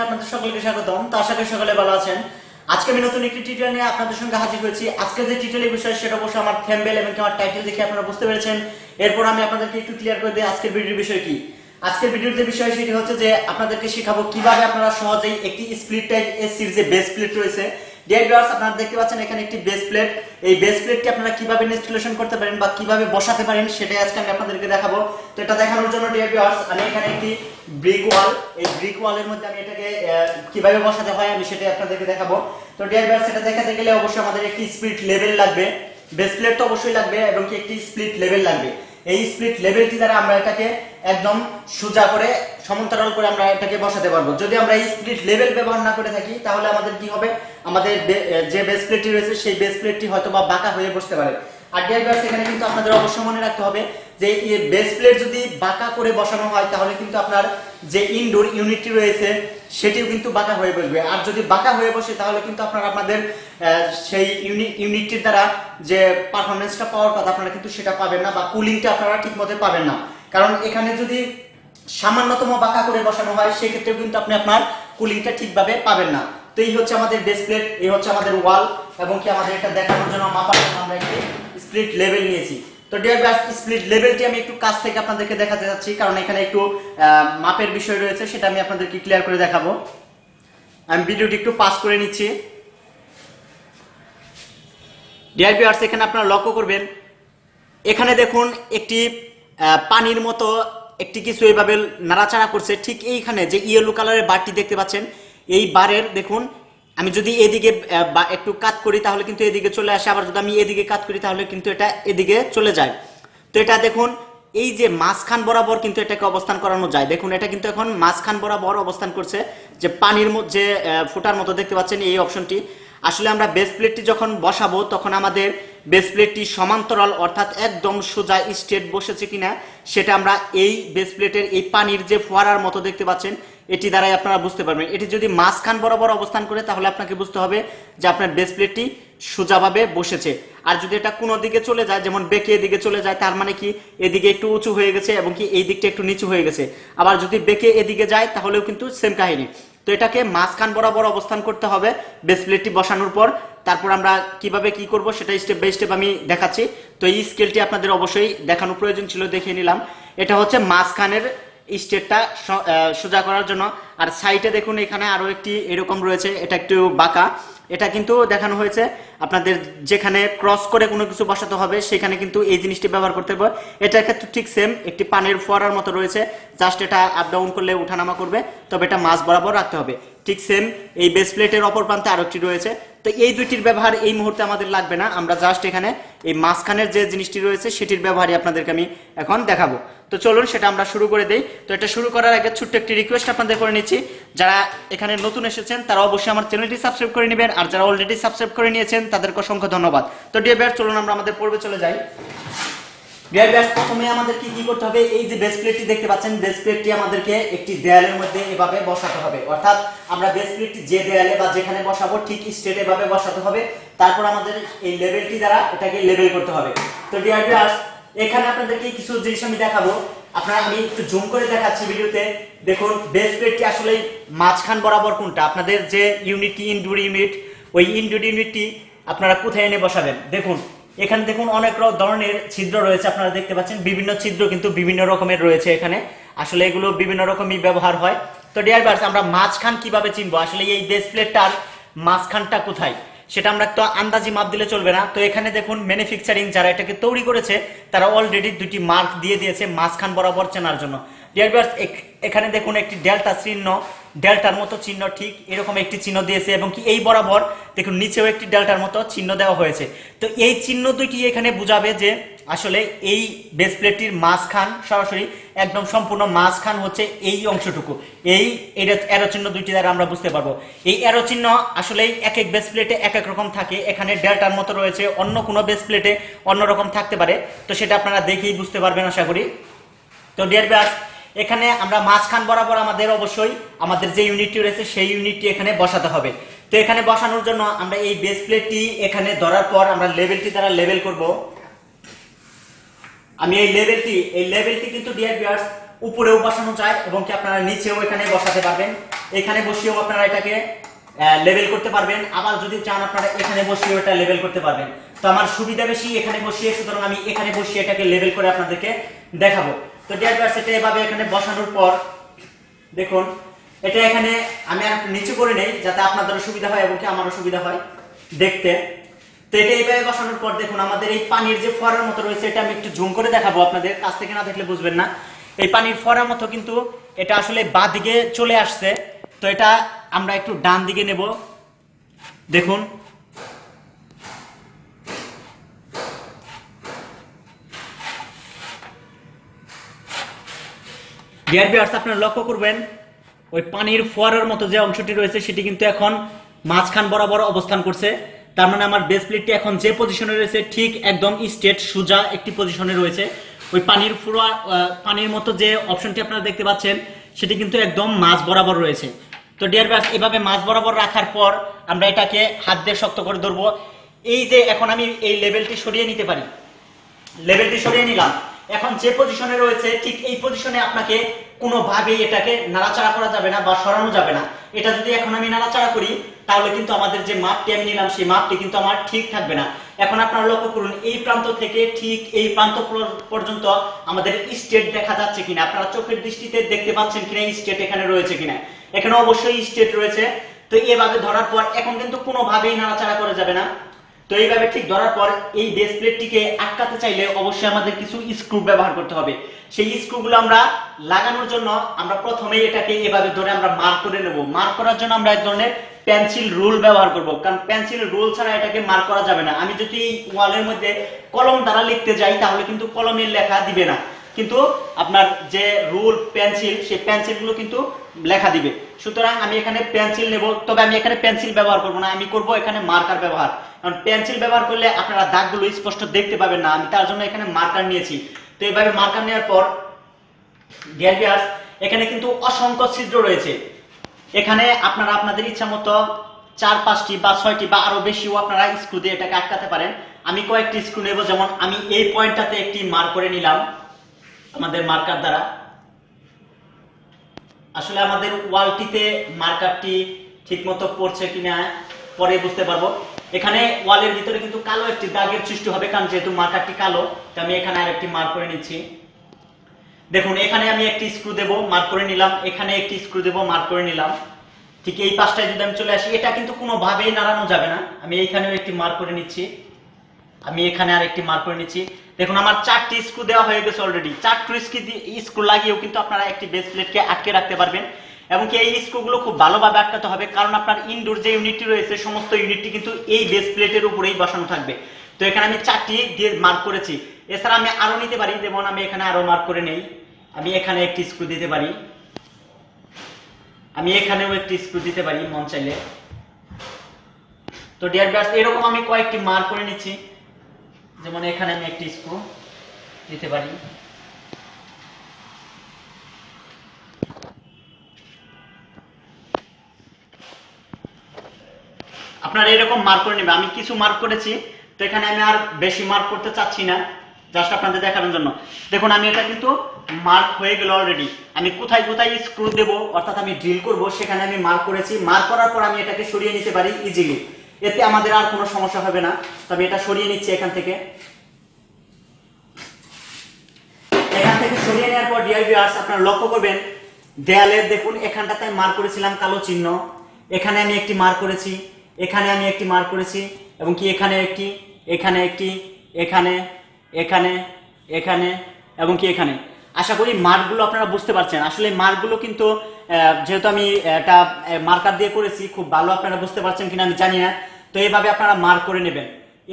চ্যানেলে আপনাদের সকলকে স্বাগতম। তো আশা করি সকলে ভালো আছেন। আজকে আমি নতুন একটি টিউটোরিয়াল নিয়ে আপনাদের সঙ্গে হাজির হয়েছি। আজকে যে টিউটোরিয়ালের বিষয় সেটা অবশ্যই আমার থাম্বনেল এবং আমার টাইটেল দেখে আপনারা বুঝতে পেরেছেন। এরপর আমি আপনাদেরকে একটু ক্লিয়ার করে দিই আজকের ভিডিওর বিষয় কি। আজকের ভিডিওর যে বিষয় সেটি হচ্ছে যে আপনাদেরকে শেখাবো কিভাবে আপনারা সহজেই একটি স্প্লিট টাইপ এসির যে বেস প্লেট রয়েছে, ডিয়ার ভিউয়ার্স, আপনারা দেখতে পাচ্ছেন এখানে একটি বেস প্লেট। এই বেস প্লেটটি আপনারা কিভাবে ইনস্টলেশন করতে পারেন বা কিভাবে বসাতে পারেন সেটাই আজকে আমি আপনাদেরকে দেখাবো। তো এটা দেখানোর জন্য ডিয়ার ভিউয়ার্স, আমি এখানে একটি ব্রিক ওয়াল, এই ব্রিক ওয়ালের মধ্যে আমি এটাকে কিভাবে বসাতে হয় আমি সেটাই আপনাদেরকে দেখাবো। তো ডিয়ার ভিউয়ার্স, এটা দেখাতে গেলে অবশ্যই আমাদের একটি স্প্লিট লেভেল লাগবে, বেস প্লেট তো অবশ্যই লাগবে এবং কি একটি স্প্লিট লেভেল লাগবে। এই স্প্লিট লেভেলটি দ্বারা আমরা এটাকে একদম সোজা করে সমান্তরাল করে আমরা এটাকে বসাতে পারবো। যদি আমরা এই স্প্লিট লেভেল ব্যবহার না করে থাকি তাহলে আমাদের কি হবে, আমাদের যে বেস প্লেটটি রয়েছে সেই বেস প্লেটটি হয়তো বা বাঁকা হয়ে বসতে পারে। আর ডিয়ার ভিউয়ার্স, এখানে কিন্তু আপনাদের অবশ্যই মনে রাখতে হবে যে এই বেস প্লেট যদি বাঁকা করে বসানো হয় তাহলে কিন্তু আপনার যে ইনডোর ইউনিটটি রয়েছে সেটিও কিন্তু বাঁকা হয়ে বসবে। আর যদি বাঁকা হয়ে বসে তাহলে কিন্তু আপনাদের সেই ইউনিটটির দ্বারা যে পারফরম্যান্সটা পাওয়ার কথা আপনারা কিন্তু সেটা পাবেন না, বা কুলিংটা আপনারা ঠিকমতো পাবেন না। কারণ এখানে যদি সামান্যতম বাঁকা করে বসানো হয় সেক্ষেত্রে কিন্তু আপনি আপনার কুলিংটা ঠিকভাবে পাবেন না। তো এই হচ্ছে আমাদের বেস প্লেট, এই হচ্ছে আমাদের ওয়াল, এবং কি আমাদের এটা দেখানোর জন্য মাপার জন্য আমরা একটি স্প্লিট লেভেল নিয়েছি। তো ডিয়ার ভিউয়ার্স, স্প্লিট লেভেলটি আমি একটু কাছ থেকে আপনাদেরকে দেখাতে যাচ্ছি, কারণ এখানে একটু মাপের বিষয় রয়েছে, সেটা আমি আপনাদেরকে ক্লিয়ার করে দেখাবো। আমি ভিডিওটি একটু পাস করে নিচ্ছি। ডিয়ার ভিউয়ার্স, এখানে আপনারা লক্ষ্য করবেন, এখানে দেখুন একটি পানির মতো একটি কিছু এইভাবে নাড়াচাড়া করছে। ঠিক এইখানে যে ইয়েলো কালারের বারটি দেখতে পাচ্ছেন, এই বারের দেখুন আমি যদি এদিকে একটু কাট করি তাহলে কিন্তু এদিকে চলে আসে, আবার যদি আমি এদিকে কাট করি তাহলে কিন্তু এটা এদিকে চলে যায়। তো এটা দেখুন এই যে মাঝখান বরাবর কিন্তু এটাকে অবস্থান করানো যায়। দেখুন এটা কিন্তু এখন মাঝখান বরাবর অবস্থান করছে, যে পানির মধ্যে ফোটার মতো দেখতে পাচ্ছেন এই অপশনটি। আসলে আমরা বেস প্লেটটি যখন বসাবো তখন আমাদের বেস প্লেটটি সমান্তরাল অর্থাৎ একদম সোজা স্ট্রেট বসেছে কিনা সেটা আমরা এই বেস প্লেটের এই পানির যে ফোয়ারার মতো দেখতে পাচ্ছেন এটি দ্বারাই আপনারা বুঝতে পারবেন। এটি যদি মাঝখান বরাবর অবস্থান করে তাহলে আপনাকে বুঝতে হবে যে আপনার বেস প্লেটটি সোজাভাবে বসেছে। আর যদি এটা কোনো দিকে চলে যায়, যেমন বেঁকে এদিকে চলে যায়, তার মানে কি এদিকে একটু উঁচু হয়ে গেছে এবং কি এই দিকটা একটু নিচু হয়ে গেছে। আবার যদি বেঁকে এদিকে যায় তাহলেও কিন্তু সেম কাহিনী। তো এটাকে মাঝখান বরাবর অবস্থান করতে হবে বেস প্লেটটি বসানোর পর। তারপর আমরা কিভাবে কি করব সেটা স্টেপ বাই স্টেপ আমি দেখাচ্ছি। তো এই স্কেলটি আপনাদের অবশ্যই দেখানো প্রয়োজন ছিল, দেখিয়ে নিলাম। এটা হচ্ছে মাঝখানের স্টেটটা সোজা করার জন্য। আর সাইডে দেখুন এখানে আরো একটি এরকম রয়েছে, এটা একটু বাঁকা। এটা কিন্তু দেখানো হয়েছে আপনাদের যেখানে ক্রস করে কোনো কিছু বসাতে হবে সেখানে কিন্তু এই জিনিসটি ব্যবহার করতে হবে। এটার ক্ষেত্রে ঠিক সেম, একটি পানির ফোয়ারার মতো রয়েছে, জাস্ট এটা আপ ডাউন করলে উঠানামা করবে, তবে এটা মাঝ বরাবর রাখতে হবে। ঠিক সেম এই বেস প্লেটের অপর প্রান্তে আরো একটি রয়েছে। তো এই দুইটির ব্যবহার এই মুহূর্তে আমাদের লাগবে না, আমরা জাস্ট এখানে এই মাঝখানের যে জিনিসটি রয়েছে সেটির ব্যবহারই আপনাদেরকে আমি এখন দেখাবো। তো চলুন সেটা আমরা শুরু করে দেই। তো এটা শুরু করার আগে ছোট্ট একটি রিকোয়েস্ট আপনাদের করে নিচ্ছি, যারা এখানে নতুন এসেছেন তারা অবশ্যই আমার চ্যানেলটি সাবস্ক্রাইব করে নেবেন, আর যারা অলরেডি সাবস্ক্রাইব করে নিয়েছেন তাদেরকে অসংখ্য ধন্যবাদ। তো ডিয়ার ভিউয়ার্স, চলুন আমরা আমাদের পর্বে চলে যাই। ডিয়ার ভিউয়ার্স, প্রথমে আমাদের কি করতে হবে, এই যে বেস প্লেটটি দেখতে পাচ্ছেন, বেস প্লেটটি আমাদেরকে একটি দেয়ালের মধ্যে এভাবে বসাতে হবে। অর্থাৎ আমরা বেস প্লেটটি যে দেয়ালে বা যেখানে বসাবো ঠিক স্ট্রেট এভাবে বসাতে হবে। তারপর আমাদের এই লেভেলটি দ্বারা এটাকে লেভেল করতে হবে। তো ডিয়ার ভিউয়ার্স, এখানে আপনাদেরকে কিছু জিনিস আমি দেখাবো, আমি একটু জুম করে দেখাচ্ছি ভিডিওতে। দেখুন বেস প্লেটটি আসলে মাঝখান বরাবর কোনটা, আপনাদের যে ইউনিটটি ইনডোর ইউনিট, ওই ইনডোর ইউনিটটি আপনারা কোথায় এনে বসাবেন। দেখুন এখানে দেখুন অনেক ধরনের ছিদ্র রয়েছে, আপনারা দেখতে পাচ্ছেন বিভিন্ন ছিদ্র কিন্তু বিভিন্ন রকমের রয়েছে এখানে। আসলে এগুলো বিভিন্ন রকমই ব্যবহার হয়। তো ডিয়ার ভিউয়ার্স, আমরা মাঝখান কিভাবে চিনবো, আসলে এই বেস প্লেটটার মাঝখানটা কোথায় সেটা আমরা তো আন্দাজি মাপ দিলে চলবে না। তো এখানে দেখুন ম্যানুফ্যাকচারিং যারা এটাকে তৈরি করেছে তারা অলরেডি দুটি মার্ক দিয়ে দিয়েছে মাঝখান বরাবর চেনার জন্য। ডিয়ার ভিউয়ার্স, এখানে দেখুন একটি ডেল্টা চিহ্ন, ডেল্টার মতো চিহ্ন ঠিক এরকম একটি চিহ্ন দিয়েছে, এবং কি এই বরাবর দেখুন নিচেও একটি ডেল্টার মতো চিহ্ন দেওয়া হয়েছে। তো এই চিহ্ন দুইটি এখানে বোঝাবে যে আসলে এই বেস প্লেটটির মাঝখান সরাসরি একদম সম্পূর্ণ মাঝখান হচ্ছে এই অংশটুকু। এই এরো চিহ্ন দুইটি দ্বারা আমরা বুঝতে পারবো। এই এরো চিহ্ন আসলে এক এক বেস প্লেটে এক এক রকম থাকে, এখানে ডেল্টার মতো রয়েছে, অন্য কোনো বেস প্লেটে অন্যরকম থাকতে পারে। তো সেটা আপনারা দেখেই বুঝতে পারবেন আশা করি। তো ডিয়ার ভিউয়ার্স, এখানে আমরা মাঝখান বরাবর আমাদের অবশ্যই আমাদের যে ইউনিটটি রয়েছে সেই ইউনিটটি এখানে বসাতে হবে। তো এখানে বসানোর জন্য আমরা এই বেস প্লেটটি এখানে ধরার পর আমরা লেভেলটি দ্বারা লেভেল করব। আমি এই লেভেলটি কিন্তু ডিয়ার ভিউয়ার্স উপরেও বসানো যায় এবং কি আপনারা নিচেও এখানে বসাতে পারবেন। এখানে বসিয়েও আপনারা এটাকে লেভেল করতে পারবেন, আবার যদি চান আপনারা এখানে বসিয়েও এটা লেভেল করতে পারবেন। তো আমার সুবিধা বেশি এখানে বসিয়ে, সুতরাং আমি এখানে বসিয়ে এটাকে লেভেল করে আপনাদেরকে দেখাবো। তো ডিয়ার ভিউয়ার্স, এটা এভাবে এখানে বসানোর পর দেখুন এটা এখানে আমি আর নিচু করে নেই যাতে আপনাদেরও সুবিধা হয় এবং কি আমারও সুবিধা হয় দেখতে। তো এটা এইভাবে বসানোর পর দেখুন আমাদের এই পানির যে ফোয়ারার মতো রয়েছে, এটা আমি একটু জুম করে দেখাবো, আপনাদের কাছ থেকে না দেখলে বুঝবেন না। এই পানির ফোয়ারার মতো কিন্তু এটা আসলে বাঁ দিকে চলে আসছে। তো এটা আমরা একটু ডান দিকে নেব, দেখুন ডিয়ার ভিউয়ার্স, আপনারা লক্ষ্য করবেন ওই পানির ফোয়ারার মতো যে অংশটি রয়েছে সেটি কিন্তু এখন মাঝখান বরাবর অবস্থান করছে। তার মানে আমার বেস প্লেটটি এখন যে পজিশনে রয়েছে ঠিক একদম স্ট্রেট সোজা একটি পজিশনে রয়েছে। ওই পানির মতো যে অপশনটি আপনারা দেখতে পাচ্ছেন সেটি কিন্তু একদম মাঝ বরাবর রয়েছে। তো ডিয়ার ভিউয়ার্স, এভাবে মাঝ বরাবর রাখার পর আমরা এটাকে হাত দিয়ে শক্ত করে ধরবো। এই যে এখন আমি এই লেভেলটি সরিয়ে নিতে পারি, লেভেলটি সরিয়ে নিলাম। এখন যে পজিশনে রয়েছে ঠিক এই পজিশনে আপনাকে কোনোভাবেই এটাকে নাড়াচাড়া করা যাবে না বা সরানো যাবে না। এটা যদি এখন আমি নাড়াচাড়া করি তাহলে কিন্তু আমাদের যে মাপটি আমি নিলাম সেই মাপটি কিন্তু আমার ঠিক থাকবে না। এখন আপনারা লক্ষ্য করুন এই প্রান্ত থেকে ঠিক এই প্রান্ত পর্যন্ত আমাদের স্টেট দেখা যাচ্ছে কিনা, আপনারা চোখের দৃষ্টিতে দেখতে পাচ্ছেন কিনা স্টেট এখানে রয়েছে কিনা। এখানে অবশ্যই স্টেট রয়েছে। তো এভাবে ধরার পর এখন কিন্তু কোনোভাবেই নাড়াচাড়া করা যাবে না। তো এইভাবে ঠিক ধরার পর এই বেস প্লেটটিকে আটকাতে চাইলে অবশ্যই আমাদের কিছু স্ক্রু ব্যবহার করতে হবে। সেই স্ক্রুগুলো আমরা লাগানোর জন্য আমরা প্রথমেই এটাকে এভাবে ধরে আমরা মার্ক করে নেব। মার্ক করার জন্য আমরা এক ধরনের পেন্সিল রুল ব্যবহার করব, কারণ পেন্সিল রুল ছাড়া এটাকে মার্ক করা যাবে না। আমি যদি ওয়ালের মধ্যে কলম দ্বারা লিখতে যাই তাহলে কিন্তু কলমের লেখা দিবে না, কিন্তু আপনার যে রুল পেন্সিল সেই পেন্সিলগুলো কিন্তু লেখা দিবে। সুতরাং আমি এখানে পেন্সিল নেব, তবে আমি এখানে পেন্সিল ব্যবহার করব না, আমি করব এখানে মার্কার ব্যবহার। কারণ পেন্সিল ব্যবহার করলে আপনারা দাগগুলো স্পষ্ট দেখতে পাবেন না, আমি তার জন্য এখানে মার্কার নিয়েছি। তো এইভাবে মার্কার নেওয়ার পর ডিয়ার ভিউয়ার্স, এখানে কিন্তু অসংখ্য ছিদ্র রয়েছে। এখানে আপনারা আপনাদের ইচ্ছা মতো 4-5টি বা 6টি বা আরো বেশিও আপনারা স্ক্রু দিয়ে এটাকে আটকাতে পারেন। আমি কয়েকটি স্ক্রু নেব, যেমন আমি এই পয়েন্টটাতে একটি মার্ক করে নিলাম আমাদের মার্কার দ্বারা। আসলে আমাদের ওয়ালটিতে মার্কারটি ঠিকমতো পড়ছে কিনা পরে বুঝতে পারবো। এখানে ওয়ালের ভিতরে কিন্তু কালো একটি দাগের সৃষ্টি হবে, কারণ যেহেতু মার্কারটি কালো। তো আমি এখানে আরেকটি মার্ক করে নিচ্ছি। দেখুন এখানে আমি একটি স্ক্রু দেব, মার্ক করে নিলাম। এখানে একটি স্ক্রু দেব, মার্ক করে নিলাম। ঠিক এই পাশটায় যদি আমি চলে আসি, এটা কিন্তু কোনোভাবেই নাড়ানো যাবে না। আমি এইখানেও একটি মার্ক করে নিচ্ছি, আমি এখানে আর একটি মার্ক করে নিচ্ছি। দেখুন আমার 4টি স্ক্রু দেওয়া হয়ে গেছে অলরেডি। 4টি স্ক্রু লাগিয়েও কিন্তু আপনারা একটি বেস প্লেটকে আটকে রাখতে পারবেন। এবং কি এই স্ক্রুগুলো খুব ভালোভাবে আটকাতে হবে, কারণ আপনার ইনডোর যে ইউনিটটি রয়েছে সমস্ত ইউনিটটি কিন্তু এই বেস প্লেটের উপরেই বসানো থাকবে। তো এখানে আমি 4টি দিয়ে মার্ক করেছি। এছাড়া আমি আরো নিতে পারি, যেমন আমি এখানে আরো মার্ক করে নেই। আমি এখানে একটি স্ক্রু দিতে পারি, আমি এখানেও একটি স্ক্রু দিতে পারি মন চাইলে। তো ডিয়ার ভিউয়ার্স, এরকম আমি কয়েকটি মার্ক করে নিচ্ছি, যেমন এখানে আমি একটি স্ক্রু দিতে পারি। আপনারা এরকম মার্ক করে নেবেন। আমি কিছু মার্ক করেছি, তো এখানে আমি আর বেশি মার্ক করতে চাচ্ছি না, জাস্ট আপনাদের দেখানোর জন্য। দেখুন আমি এটা কিন্তু মার্ক হয়ে গেল অলরেডি। আমি কোথায় কোথায় স্ক্রু দেব অর্থাৎ আমি ড্রিল করব সেখানে আমি মার্ক করেছি। মার্ক করার পর আমি এটাকে সরিয়ে নিতে পারি ইজিলি, এতে আমাদের আর কোনো সমস্যা হবে না। তবে এটা সরিয়ে নিচ্ছি এখান থেকে। এখান থেকে সরিয়ে নেওয়ার পর ডিয়ার ভিউয়ার্স, আপনারা লক্ষ্য করবেন দেয়ালে দেখুন এখানটাতে মার্ক করেছিলাম কালো চিহ্ন, এখানে আমি একটি মার্ক করেছি, এখানে আমি একটি মার্ক করেছি, এবং কি এখানে একটি, এখানে একটি, এখানে, এখানে, এখানে, এবং কি এখানে। আশা করি মার্কগুলো আপনারা বুঝতে পারছেন। আসলে মার্কগুলো কিন্তু যেহেতু আমি এটা মার্কার দিয়ে করেছি, খুব ভালো আপনারা বুঝতে পারছেন কিনা আমি জানি না। তো এইভাবে আপনারা মার্ক করে নেবেন।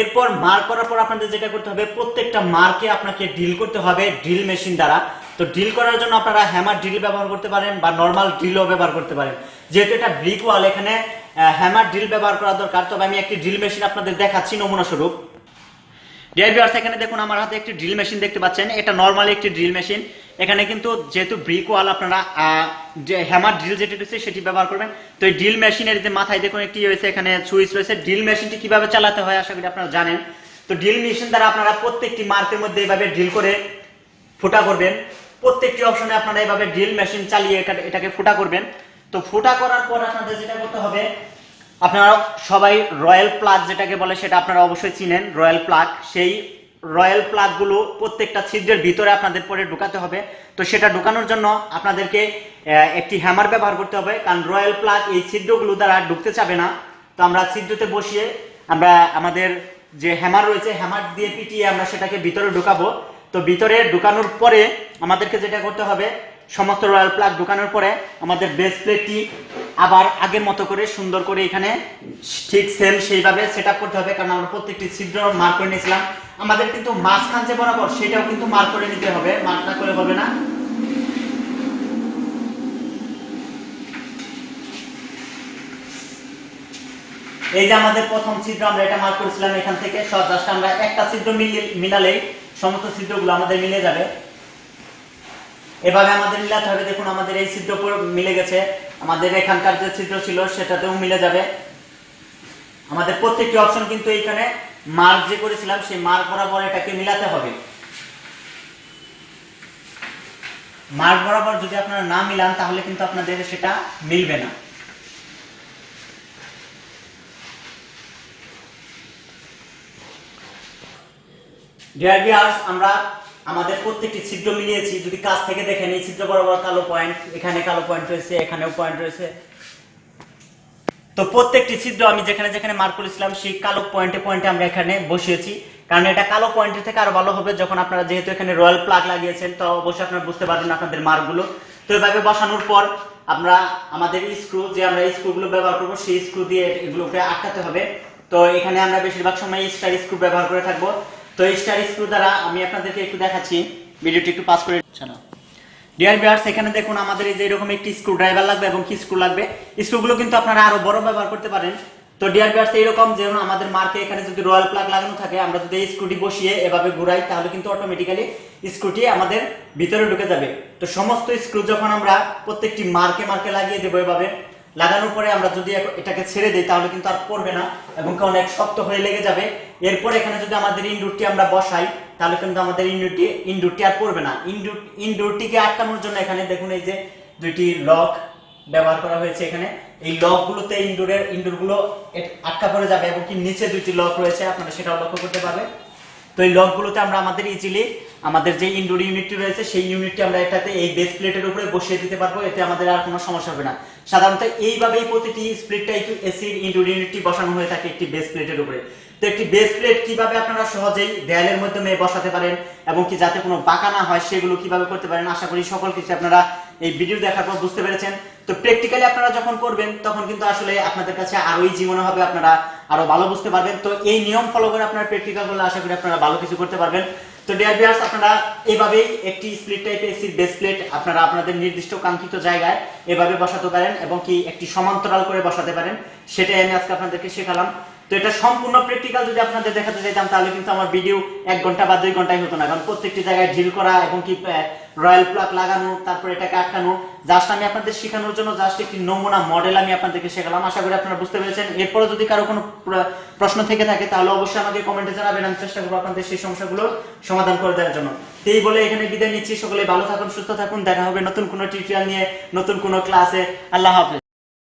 এরপর মার্ক করার পর আপনাদের যেটা করতে হবে, প্রত্যেকটা মার্কে আপনাকে ড্রিল করতে হবে ড্রিল মেশিন দ্বারা। তো ড্রিল করার জন্য আপনারা হ্যামার ড্রিল ব্যবহার করতে পারেন বা নর্মাল ড্রিলও ব্যবহার করতে পারেন। যেহেতু এটা ব্রিক ওয়াল, এখানে হ্যামার ড্রিল ব্যবহার করা দরকার। তবে আমি একটি ড্রিল মেশিন আপনাদের দেখাচ্ছি নমুনা স্বরূপ। ডিয়ার ভিউয়ার্স, এখানে দেখুন আমার হাতে একটি ড্রিল মেশিন দেখতে পাচ্ছেন। এটা নরমালি একটি ড্রিল মেশিন। এখানে কিন্তু যেহেতু ব্রিক ওয়াল, আপনারা যে হ্যামার ড্রিল যেটি রয়েছে সেটি ব্যবহার করবেন। তো এই ড্রিল মেশিনের যে মাথায় দেখুন একটি রয়েছে, এখানে সুইচ রয়েছে। ড্রিল মেশিনটি কিভাবে চালাতে হয় আশা করি আপনারা জানেন। তো ড্রিল মেশিন দ্বারা আপনারা প্রত্যেকটি মার্কের মধ্যে এইভাবে ড্রিল করে ফুটা করবেন। প্রত্যেকটি অপশনে আপনারা এইভাবে ড্রিল মেশিন চালিয়ে এটাকে ফুটা করবেন। তো ফুটা করার পর আপনাদের যেটা করতে হবে, আপনারা সবাই রয়্যাল প্লাগ যেটাকে বলে সেটা আপনারা অবশ্যই চিনেন, রয়্যাল প্লাগ। সেই রয়্যাল প্লাগ গুলো প্রত্যেকটা ছিদ্রের ভিতরে আপনাদের পরে ঢুকাতে হবে। তো সেটা ঢুকানোর জন্য আপনাদেরকে একটি হ্যামার ব্যবহার করতে হবে, কারণ রয়্যাল প্লাগ এই ছিদ্রগুলো দ্বারা ঢুকতে চাবে না। তো আমরা ছিদ্রতে বসিয়ে আমরা আমাদের যে হ্যামার রয়েছে, হ্যামার দিয়ে পিটিয়ে আমরা সেটাকে ভিতরে ঢুকাবো। তো ভিতরে ঢুকানোর পরে আমাদেরকে যেটা করতে হবে, সমস্ত রয়্যাল প্লাগ ঢুকানোর পরে আমাদের বেস প্লেটটি আবার আগের মতো করে সুন্দর করে এখানে ঠিক সেম সেইভাবে সেট আপ করতে হবে, কারণ আমরা প্রত্যেকটি ছিদ্র মার্ক করে নিয়েছিলাম। আমাদের কিন্তু মাঝখান যে বরাবর সেটাও কিন্তু মার্ক করে নিতে হবে, মার্ক না করে হবে না। এই যে আমাদের প্রথম ছিদ্র আমরা এটা মার্ক করেছিলাম, এখান থেকে জাস্ট আমরা একটা ছিদ্র মিলালেই সমস্ত ছিদ্রগুলো আমাদের মিলে যাবে। এভাবে আমাদের মিলাতে হবে। দেখুন আমাদের এই ছিদ্র মিলে গেছে, আমাদের এখানকার যে ছিদ্র ছিল সেটাতেও মিলে যাবে। আমাদের প্রত্যেকটি অপশন কিন্তু এইখানে মার্ক যে করেছিলাম সেই মার্ক বরাবর এটাকে মিলাতে হবে। মার্ক বরাবর যদি আপনারা না মিলান তাহলে কিন্তু আপনাদের সেটা মিলবে না। ডিয়ার ভিউয়ার্স, আমরা আমাদের প্রত্যেকটি ছিদ্র মিলিয়েছি। যদি কাছ থেকে দেখেন এই ছিদ্র বরাবর কালো পয়েন্ট, এখানে কালো পয়েন্ট রয়েছে, এখানেও পয়েন্ট রয়েছে। তো প্রত্যেকটি ছিদ্র আমি যেখানে যেখানে মার্ক করেছিলাম সেই কালো পয়েন্টে পয়েন্টে আমরা এখানে বসিয়েছি, কারণ এটা কালো পয়েন্টের থেকে আরো ভালো হবে। যখন আপনারা যেহেতু এখানে রয়্যাল প্লাগ লাগিয়েছেন তো অবশ্যই আপনারা বুঝতে পারবেন আপনাদের মার্কগুলো। তো এভাবে বসানোর পর আমরা আমাদের স্ক্রু, যে আমরা স্ক্রুগুলো ব্যবহার করবো সেই স্ক্রু দিয়ে এগুলোকে আটকাতে হবে। তো এখানে আমরা বেশিরভাগ সময় স্টার স্ক্রু ব্যবহার করে থাকবো। তো স্টার স্ক্রু দ্বারা আমি আপনাদেরকে একটু দেখাচ্ছি, ভিডিওটি একটু পাস করে চালাও। ডিয়ার ভিউয়ার্স, এখানে দেখুন আমাদের এই যে এরকম একটি স্ক্রু ড্রাইভার লাগবে এবং কি স্ক্রু লাগবে। স্ক্রুগুলো কিন্তু আপনারা আরো বড় ব্যবহার করতে পারেন। তো ডিয়ার ভিউয়ার্স, এইরকম যেমন আমাদের মার্কে এখানে যদি রয়্যাল প্লাগ লাগানো থাকে, আমরা যদি এই স্ক্রুটি বসিয়ে এভাবে ঘুরাই তাহলে কিন্তু অটোমেটিক্যালি স্ক্রুটি আমাদের ভিতরে ঢুকে যাবে। তো সমস্ত স্ক্রু যখন আমরা প্রত্যেকটি মার্কে মার্কে লাগিয়ে দেবো, এভাবে লাগানোর পরে আমরা যদি এটাকে ছেড়ে দিই তাহলে কিন্তু আর পড়বে না এবং অনেক শক্ত হয়ে লেগে যাবে। এরপর এখানে যদি আমাদের ইনডোরটি আমরা বসাই তাহলে কিন্তু আমাদের ইনডোরটি আর পড়বে না। ইনডোরটিকে আটকানোর জন্য এখানে দেখুন এই যে দুইটি লক ব্যবহার করা হয়েছে। এখানে এই লকগুলোতে ইনডোরগুলো আটকা পড়ে যাবে এবং কি নিচে দুইটি লক রয়েছে, আপনারা সেটাও লক্ষ্য করতে পারবেন। তো এই লকগুলোতে আমরা আমাদের ইজিলি আমাদের যে ইনডোর ইউনিটটি রয়েছে সেই ইউনিটটি আমরা এটাতে এই বেস প্লেটের উপরে বসিয়ে দিতে পারবো, এতে আমাদের আর কোনো সমস্যা হবে না। সাধারণত এইভাবেই প্রতিটি স্প্লিট টাইপ এসির ইনডোর ইউনিটটি বসানো হয়ে থাকে একটি বেস প্লেটের উপরে। তো একটি বেস প্লেট কিভাবে আপনারা সহজেই দেয়ালের মাধ্যমে বসাতে পারেন এবং কি যাতে কোনো বাঁকা না হয় সেগুলো কিভাবে করতে পারেন, আশা করি সকল কিছু আপনারা এই ভিডিও দেখার পর বুঝতে পেরেছেন। তো প্র্যাকটিক্যালি আপনারা যখন করবেন তখন কিন্তু আসলে আপনাদের কাছে আরো ইজি মনে হবে, আপনারা আরো ভালো বুঝতে পারবেন। তো এই নিয়ম ফলো করে আপনারা প্র্যাকটিক্যাল করলে আশা করি আপনারা ভালো কিছু করতে পারবেন। তো ডিয়ার ভিউয়ার্স, আপনারা এইভাবেই একটি স্প্লিট টাইপের এসির বেস প্লেট আপনারা আপনাদের নির্দিষ্ট কাঙ্ক্ষিত জায়গায় এভাবে বসাতে পারেন এবং কি একটি সমান্তরাল করে বসাতে পারেন, সেটাই আমি আজকে আপনাদেরকে শেখালাম। তো এটা সম্পূর্ণ প্র্যাকটিক্যাল যদি আপনাদের দেখাতে চাইতাম তাহলে কিন্তু আমার ভিডিও 1 ঘন্টা বা 2 ঘন্টায় হতো না, কারণ প্রত্যেকটি জায়গায় ড্রিল করা এবং কি রয়্যাল প্লাগ লাগানো, তারপর এটাকে আটকানো, জাস্ট আমি আপনাদের শেখানোর জন্য জাস্ট একটি নমুনা মডেল আমি আপনাদেরকে শেখালাম। আশা করি আপনারা বুঝতে পেরেছেন। এরপরে যদি কারো কোনো প্রশ্ন থেকে থাকে তাহলে অবশ্যই আমাকে কমেন্টে জানাবেন, আমি চেষ্টা করবো আপনাদের সেই সমস্যাগুলো সমাধান করে দেওয়ার জন্য। তো এই বলে এখানে বিদায় নিচ্ছি। সকলে ভালো থাকুন, সুস্থ থাকুন, দেখা হবে নতুন কোনো টিউটোরিয়াল নিয়ে, নতুন কোনো ক্লাসে। আল্লাহ হাফেজ।